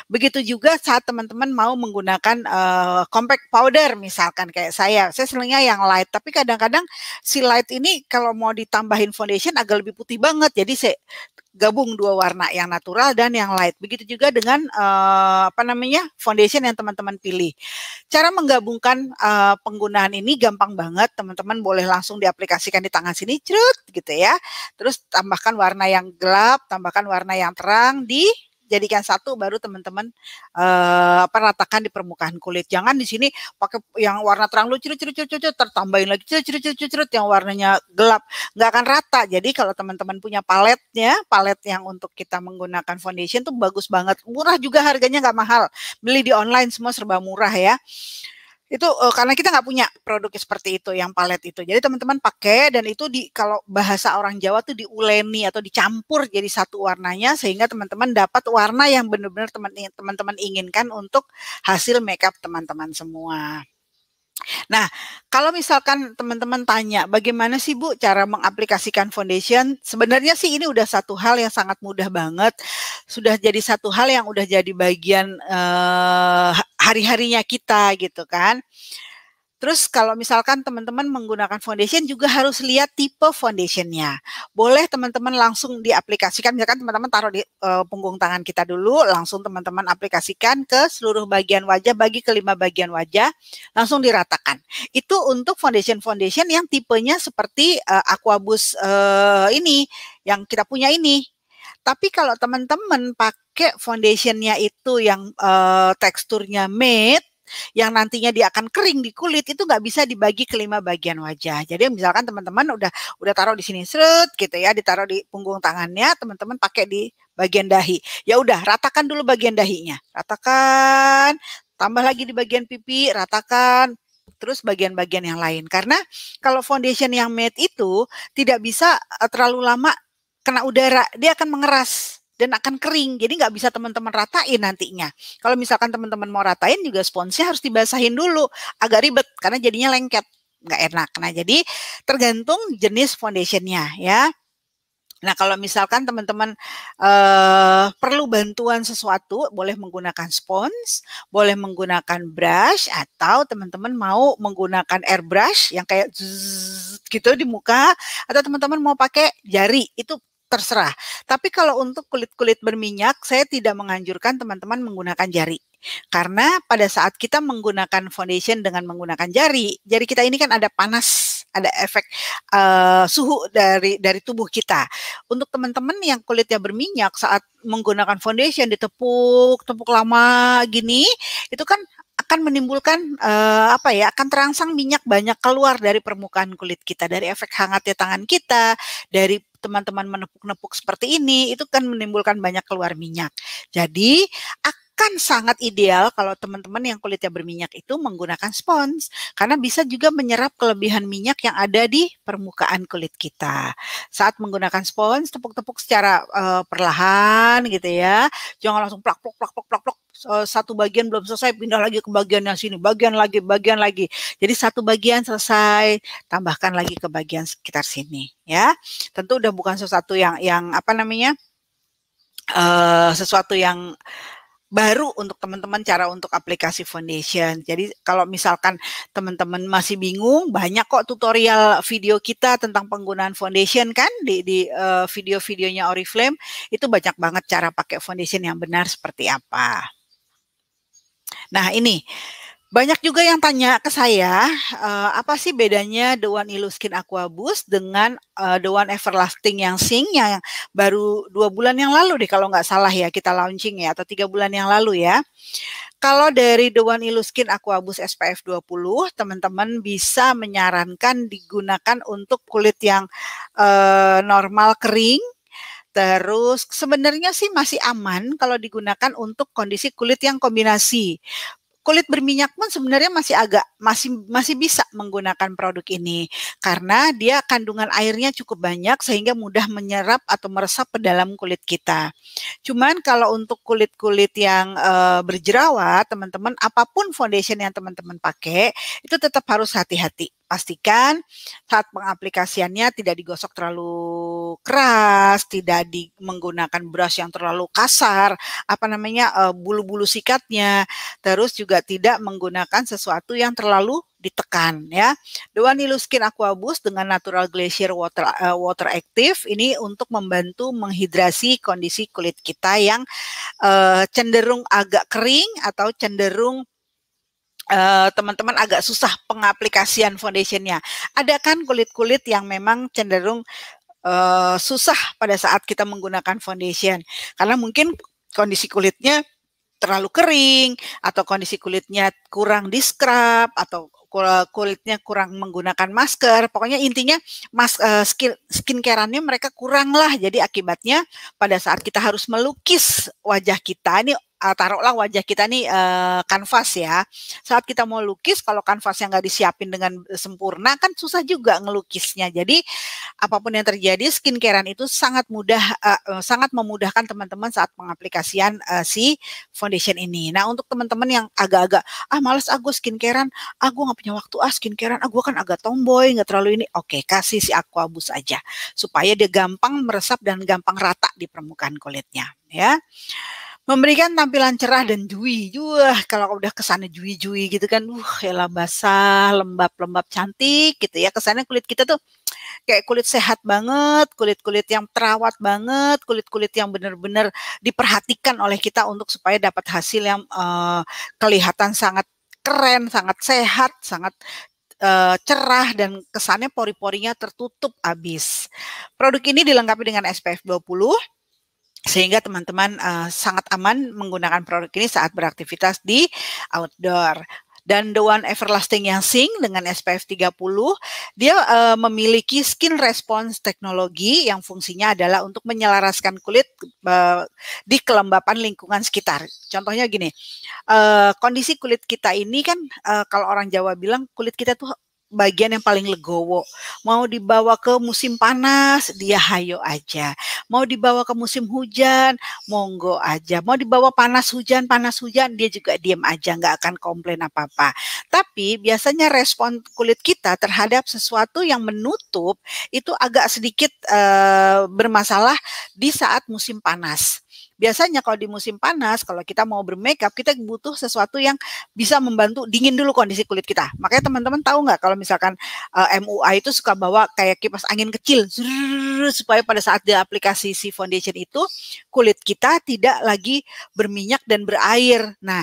Begitu juga saat teman-teman mau menggunakan compact powder misalkan kayak saya senangnya yang light, tapi kadang-kadang si light ini kalau mau ditambahin foundation agak lebih putih banget, jadi saya gabung dua warna yang natural dan yang light. Begitu juga dengan foundation yang teman-teman pilih. Cara menggabungkan penggunaan ini gampang banget, teman-teman boleh langsung diaplikasikan di tangan sini, cerut gitu ya. Terus tambahkan warna yang gelap, tambahkan warna yang terang, dijadikan satu, baru teman-teman ratakan di permukaan kulit. Jangan di sini pakai yang warna terang lu cerut tertambahin lagi cerut yang warnanya gelap, nggak akan rata. Jadi kalau teman-teman punya palet yang untuk kita menggunakan foundation tuh bagus banget, murah juga, harganya nggak mahal, beli di online semua serba murah ya. Itu karena kita nggak punya produk seperti itu, yang palet itu. Jadi teman-teman pakai, dan itu kalau bahasa orang Jawa tuh diuleni atau dicampur jadi satu warnanya, sehingga teman-teman dapat warna yang benar-benar teman-teman inginkan untuk hasil makeup teman-teman semua. Nah, kalau misalkan teman-teman tanya, bagaimana sih Bu cara mengaplikasikan foundation? Sebenarnya sih ini udah satu hal yang sangat mudah banget. Sudah jadi satu hal yang udah jadi bagian hari-harinya kita gitu kan. Terus kalau misalkan teman-teman menggunakan foundation juga harus lihat tipe foundationnya. Boleh teman-teman langsung diaplikasikan, misalkan teman-teman taruh di punggung tangan kita dulu, langsung teman-teman aplikasikan ke seluruh bagian wajah, bagi ke 5 bagian wajah, langsung diratakan. Itu untuk foundation yang tipenya seperti Aquabus ini, yang kita punya ini. Tapi kalau teman-teman pakai foundationnya itu yang teksturnya matte, yang nantinya dia akan kering di kulit, itu nggak bisa dibagi ke 5 bagian wajah. Jadi misalkan teman-teman udah taruh di sini seret gitu ya, ditaruh di punggung tangannya, teman-teman pakai di bagian dahi. Ya udah, ratakan dulu bagian dahinya. Ratakan, tambah lagi di bagian pipi, ratakan, terus bagian-bagian yang lain. Karena kalau foundation yang matte itu tidak bisa terlalu lama kena udara, dia akan mengeras dan akan kering, jadi nggak bisa teman-teman ratain nantinya. Kalau misalkan teman-teman mau ratain juga sponsnya harus dibasahin dulu, agak ribet karena jadinya lengket, nggak enak. Nah, jadi tergantung jenis foundationnya ya. Nah, kalau misalkan teman-teman perlu bantuan sesuatu, boleh menggunakan spons, boleh menggunakan brush, atau teman-teman mau menggunakan airbrush yang kayak zzz, gitu di muka, atau teman-teman mau pakai jari, itu terserah. Tapi kalau untuk kulit-kulit berminyak, saya tidak menganjurkan teman-teman menggunakan jari. Karena pada saat kita menggunakan foundation dengan menggunakan jari kita ini kan ada panas, ada efek suhu dari tubuh kita. Untuk teman-teman yang kulitnya berminyak, saat menggunakan foundation ditepuk lama gini, itu kan akan menimbulkan akan terangsang minyak banyak keluar dari permukaan kulit kita, dari efek hangatnya tangan kita, dari teman-teman menepuk-nepuk seperti ini, itu kan menimbulkan banyak keluar minyak. Jadi akan sangat ideal kalau teman-teman yang kulitnya berminyak itu menggunakan spons, karena bisa juga menyerap kelebihan minyak yang ada di permukaan kulit kita. Saat menggunakan spons, tepuk-tepuk secara perlahan gitu ya, jangan langsung plak satu bagian belum selesai, pindah lagi ke bagian yang sini, bagian lagi. Jadi satu bagian selesai, tambahkan lagi ke bagian sekitar sini ya. Tentu udah bukan sesuatu yang sesuatu yang baru untuk teman-teman cara untuk aplikasi foundation. Jadi kalau misalkan teman-teman masih bingung, banyak kok tutorial video kita tentang penggunaan foundation kan di video-videonya Oriflame, itu banyak banget cara pakai foundation yang benar seperti apa. Nah, ini banyak juga yang tanya ke saya, apa sih bedanya The One Illuskin Aqua Boost dengan The One Everlasting yang Sing yang baru 2 bulan yang lalu deh kalau nggak salah ya kita launching ya, atau 3 bulan yang lalu ya. Kalau dari The One Illuskin Aqua Boost SPF 20, teman-teman bisa menyarankan digunakan untuk kulit yang normal kering. Terus sebenarnya sih masih aman kalau digunakan untuk kondisi kulit yang kombinasi. Kulit berminyak pun sebenarnya masih bisa menggunakan produk ini karena dia kandungan airnya cukup banyak sehingga mudah menyerap atau meresap ke dalam kulit kita. Cuman kalau untuk kulit-kulit yang berjerawat, teman-teman apapun foundation yang teman-teman pakai itu tetap harus hati-hati. pastikan saat pengaplikasiannya tidak digosok terlalu keras, tidak menggunakan brush yang terlalu kasar, bulu-bulu sikatnya, terus juga tidak menggunakan sesuatu yang terlalu ditekan ya. The One Illu Skin Aqua Boost dengan Natural Glacier Water Active ini untuk membantu menghidrasi kondisi kulit kita yang cenderung agak kering atau cenderung teman-teman agak susah pengaplikasian foundationnya. Ada kan kulit-kulit yang memang cenderung susah pada saat kita menggunakan foundation. Karena mungkin kondisi kulitnya terlalu kering, atau kondisi kulitnya kurang di-scrub, atau kulitnya kurang menggunakan masker. Pokoknya intinya skincare-annya mereka kurang lah. Jadi akibatnya pada saat kita harus melukis wajah kita, ini taruhlah wajah kita nih kanvas ya. Saat kita mau lukis, kalau kanvas yang nggak disiapin dengan sempurna kan susah juga ngelukisnya. Jadi apapun yang terjadi, skincare-an itu sangat memudahkan teman-teman saat pengaplikasian si foundation ini. Nah, untuk teman-teman yang agak-agak males gue skincare-an, gue nggak punya waktu skincare-an, gue kan agak tomboy, nggak terlalu ini. Oke, kasih si Aqua Boost aja supaya dia gampang meresap dan gampang rata di permukaan kulitnya ya. Memberikan tampilan cerah dan dewy. Kalau udah kesana dewy gitu kan, elah basah, lembab-lembab cantik gitu ya. Kesannya kulit kita tuh kayak kulit sehat banget, kulit-kulit yang terawat banget, kulit-kulit yang benar-benar diperhatikan oleh kita untuk supaya dapat hasil yang kelihatan sangat keren, sangat sehat, sangat cerah, dan kesannya pori-porinya tertutup abis. Produk ini dilengkapi dengan SPF 20, sehingga teman-teman sangat aman menggunakan produk ini saat beraktivitas di outdoor. Dan The One Everlasting yang Sing dengan SPF 30, dia memiliki skin response teknologi yang fungsinya adalah untuk menyelaraskan kulit di kelembapan lingkungan sekitar. Contohnya gini, kondisi kulit kita ini kan kalau orang Jawa bilang kulit kita tuh bagian yang paling legowo. Mau dibawa ke musim panas, dia hayo aja. Mau dibawa ke musim hujan, monggo aja. Mau dibawa panas hujan, dia juga diam aja, nggak akan komplain apa-apa. Tapi biasanya respon kulit kita terhadap sesuatu yang menutup itu agak sedikit bermasalah di saat musim panas. Biasanya kalau di musim panas, kalau kita mau bermakeup, kita butuh sesuatu yang bisa membantu dingin dulu kondisi kulit kita. Makanya teman-teman tahu nggak kalau misalkan MUA itu suka bawa kayak kipas angin kecil, supaya pada saat dia aplikasi si foundation itu, kulit kita tidak lagi berminyak dan berair. Nah,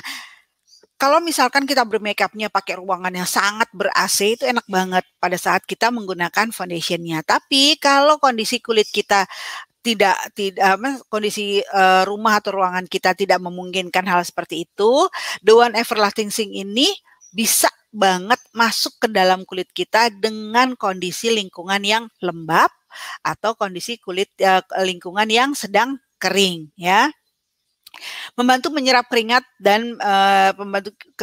kalau misalkan kita bermakeupnya pakai ruangan yang sangat ber-AC, itu enak banget pada saat kita menggunakan foundationnya. Tapi kalau kondisi kulit kita kondisi rumah atau ruangan kita tidak memungkinkan hal seperti itu, The One Everlasting Sing ini bisa banget masuk ke dalam kulit kita dengan kondisi lingkungan yang lembab atau kondisi kulit lingkungan yang sedang kering ya. Membantu menyerap keringat dan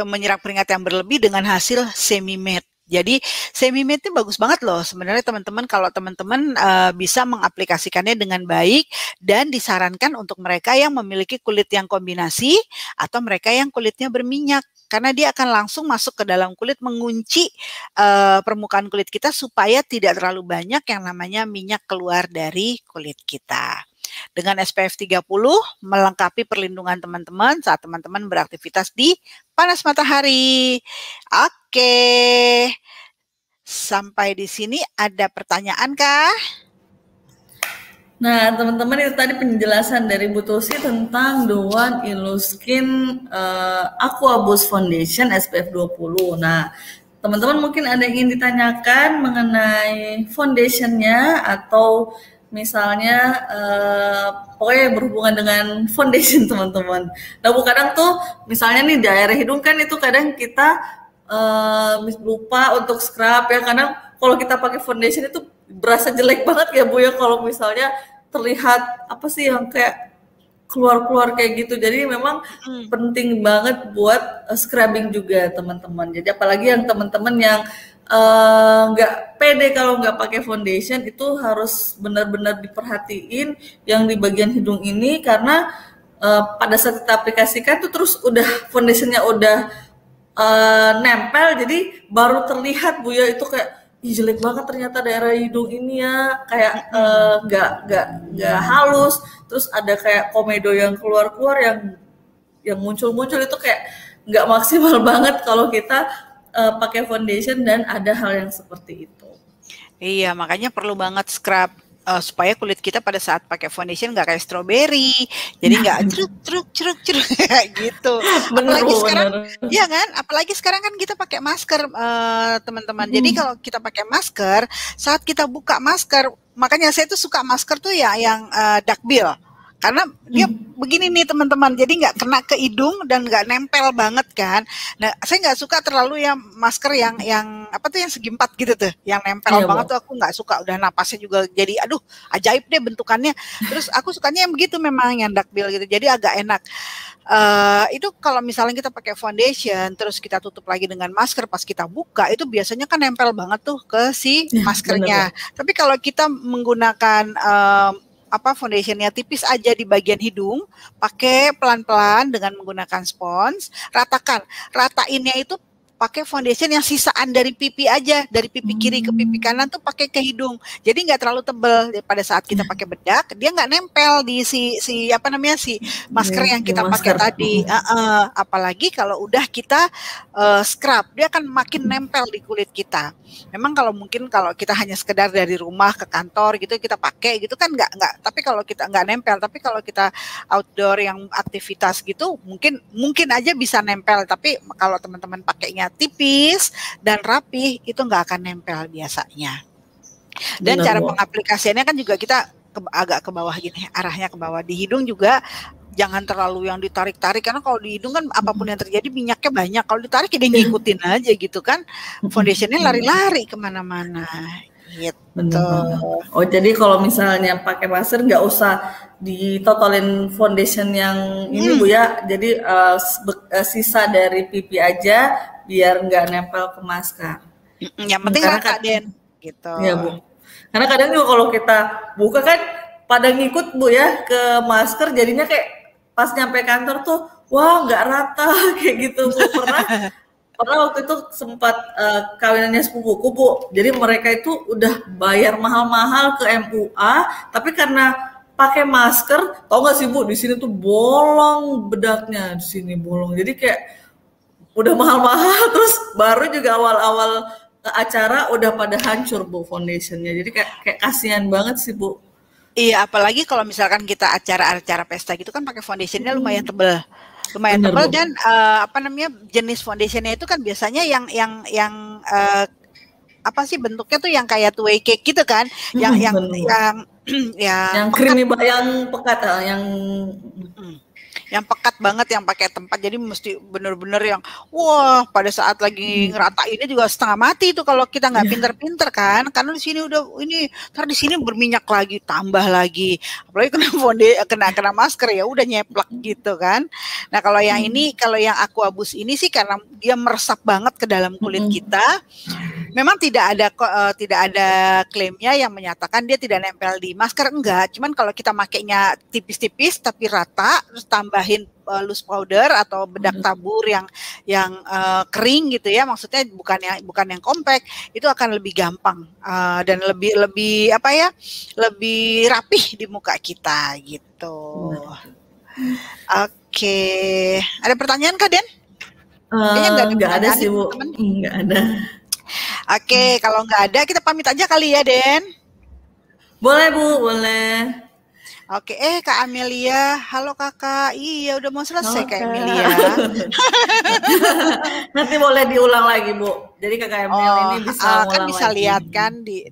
menyerap keringat yang berlebih dengan hasil semi matte. Jadi semi matte itu bagus banget loh sebenarnya teman-teman, kalau teman-teman bisa mengaplikasikannya dengan baik, dan disarankan untuk mereka yang memiliki kulit yang kombinasi atau mereka yang kulitnya berminyak, karena dia akan langsung masuk ke dalam kulit, mengunci permukaan kulit kita supaya tidak terlalu banyak yang namanya minyak keluar dari kulit kita. Dengan SPF 30 melengkapi perlindungan teman-teman saat teman-teman beraktivitas di panas matahari. Oke. Sampai di sini ada pertanyaan kah?
Nah, teman-teman, itu tadi penjelasan dari Bu Tusi tentang The One Illu Skin Aqua Boost Foundation SPF 20. Nah, teman-teman mungkin ada yang ingin ditanyakan mengenai foundationnya, atau misalnya pokoknya berhubungan dengan foundation teman-teman. Nah, kadang tuh misalnya nih daerah hidung kan itu kadang kita lupa untuk scrub ya, karena kalau kita pakai foundation itu berasa jelek banget ya Bu ya, kalau misalnya terlihat apa sih yang kayak keluar-keluar kayak gitu. Jadi memang penting banget buat scrubbing juga teman-teman. Jadi apalagi yang teman-teman yang nggak pede kalau nggak pakai foundation, itu harus benar-benar diperhatiin yang di bagian hidung ini, karena pada saat kita aplikasikan tuh terus udah foundationnya udah nempel, jadi baru terlihat Bu ya itu kayak ih jelek banget ternyata daerah hidung ini ya, kayak nggak halus, terus ada kayak komedo yang keluar-keluar yang muncul-muncul itu kayak nggak maksimal banget kalau kita pakai foundation dan ada hal yang seperti itu.
Iya, makanya perlu banget scrub supaya kulit kita pada saat pakai foundation nggak kayak strawberry, jadi nggak ceruk gitu.
Bener,
Apalagi sekarang,
bener.
ya kan? Apalagi sekarang kan kita pakai masker, teman-teman. Jadi kalau kita pakai masker, saat kita buka masker, makanya saya tuh suka masker tuh ya yang duckbill. Karena dia begini nih teman-teman, jadi nggak kena ke hidung dan nggak nempel banget kan. Nah, saya nggak suka terlalu yang masker yang apa tuh yang segi empat gitu tuh, yang nempel banget tuh aku nggak suka. Udah napasnya juga jadi, aduh, ajaib deh bentukannya. Terus aku sukanya yang begitu memang yang duckbill gitu, jadi agak enak. Itu kalau misalnya kita pakai foundation, terus kita tutup lagi dengan masker, pas kita buka itu biasanya kan nempel banget tuh ke si maskernya. Tapi kalau kita menggunakan foundationnya tipis aja di bagian hidung, pakai pelan-pelan dengan menggunakan spons, ratainnya itu pakai foundation yang sisaan dari pipi aja, dari pipi kiri ke pipi kanan tuh pakai ke hidung, jadi nggak terlalu tebel. Pada saat kita pakai bedak, dia nggak nempel di si masker yang kita pakai tadi. Apalagi kalau udah kita scrub, dia akan makin nempel di kulit kita. Memang kalau kita hanya sekedar dari rumah ke kantor gitu kita pakai gitu kan nggak. Tapi kalau kita nggak nempel, tapi kalau kita outdoor yang aktivitas gitu mungkin aja bisa nempel. Tapi kalau teman-teman pakainya tipis dan rapih itu nggak akan nempel biasanya. Dan cara pengaplikasiannya kan juga kita agak ke bawah gini, arahnya ke bawah. Di hidung juga jangan terlalu yang ditarik-tarik, karena kalau di hidung kan apapun yang terjadi minyaknya banyak. Kalau ditarik ya ngikutin aja gitu kan, foundationnya lari-lari kemana-mana gitu.
Oh, jadi kalau misalnya pakai masker nggak usah ditotolin foundation yang ini Bu ya, jadi sisa dari pipi aja biar nggak nempel ke masker.
Yang penting rata Den gitu.
Iya Bu, karena kadang juga kalau kita buka kan pada ngikut Bu ya ke masker, jadinya kayak pas nyampe kantor tuh wah nggak rata kayak gitu Bu. Pernah waktu itu sempat kawinannya sepupuku Bu, jadi mereka itu udah bayar mahal-mahal ke MUA, tapi karena pakai masker, tau gak sih Bu, di sini tuh bolong bedaknya, di sini bolong, jadi kayak udah mahal-mahal, terus baru juga awal-awal acara udah pada hancur Bu foundationnya, jadi kayak kasihan banget sih Bu.
Iya, apalagi kalau misalkan kita acara-acara pesta gitu kan pakai foundationnya lumayan tebel. Dan jenis foundationnya itu kan biasanya yang bentuknya tuh yang kayak two-way cake gitu kan, yang
creamy, yang pekat,
yang pekat banget, yang pakai tempat, jadi mesti bener-bener yang wah pada saat lagi ngeratainnya juga setengah mati itu kalau kita nggak pinter-pinter kan, karena di sini udah ini, ntar di sini berminyak lagi, tambah lagi, apalagi kena masker ya udah nyeplak gitu kan. Nah kalau yang ini, kalau yang Aquabus ini sih karena dia meresap banget ke dalam kulit kita, memang tidak ada klaimnya yang menyatakan dia tidak nempel di masker, enggak, cuman kalau kita makainya tipis-tipis tapi rata, terus tambahin loose powder atau bedak tabur yang kering gitu ya, maksudnya bukan yang compact, itu akan lebih gampang dan lebih lebih rapih di muka kita gitu. Oke. Ada pertanyaan Kak Den?
Nggak ada sih Bu, nggak ada.
Oke, kalau nggak ada kita pamit aja kali ya Den.
Boleh Bu, boleh.
Oke, Kak Amelia, halo kakak. Iya, udah mau selesai Kak Amelia.
Nanti boleh diulang lagi Bu. Jadi Kak Amelia ini bisa
lihat kan di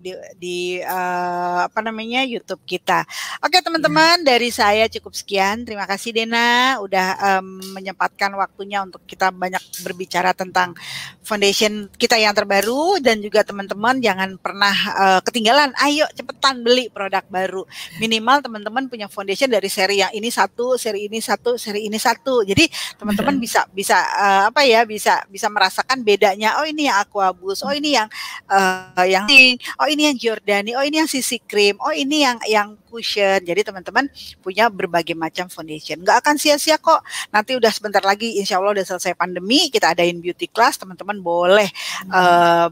YouTube kita. Oke teman-teman, dari saya cukup sekian. Terima kasih Dena udah menyempatkan waktunya untuk kita banyak berbicara tentang foundation kita yang terbaru, dan juga teman-teman jangan pernah ketinggalan. Ayo cepetan beli produk baru. Minimal teman-teman punya foundation dari seri yang ini satu, seri ini satu, seri ini satu. Jadi teman-teman bisa merasakan bedanya. Oh ini yang Aquabus, oh ini yang oh ini yang Giordani, oh ini yang CC Cream, oh ini yang cushion. Jadi teman-teman punya berbagai macam foundation. Nggak akan sia-sia kok. Nanti udah sebentar lagi, insya Allah udah selesai pandemi, kita adain beauty class. Teman-teman boleh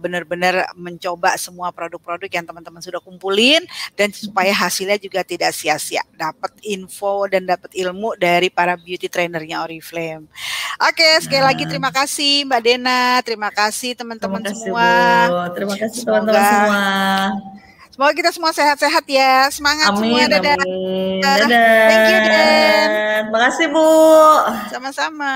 benar-benar mencoba semua produk-produk yang teman-teman sudah kumpulin, dan supaya hasilnya juga tidak sia-sia. Dapat info dan dapat ilmu dari para beauty trainernya Oriflame. Oke, sekali lagi terima kasih Mbak Dena, terima kasih teman-teman semua.
Bu. Terima kasih teman-teman semua.
Semoga kita semua sehat-sehat ya. Semangat semua. Dadah.
Amin. Dadah.
Thank you, Den.
Terima kasih, Bu.
Sama-sama.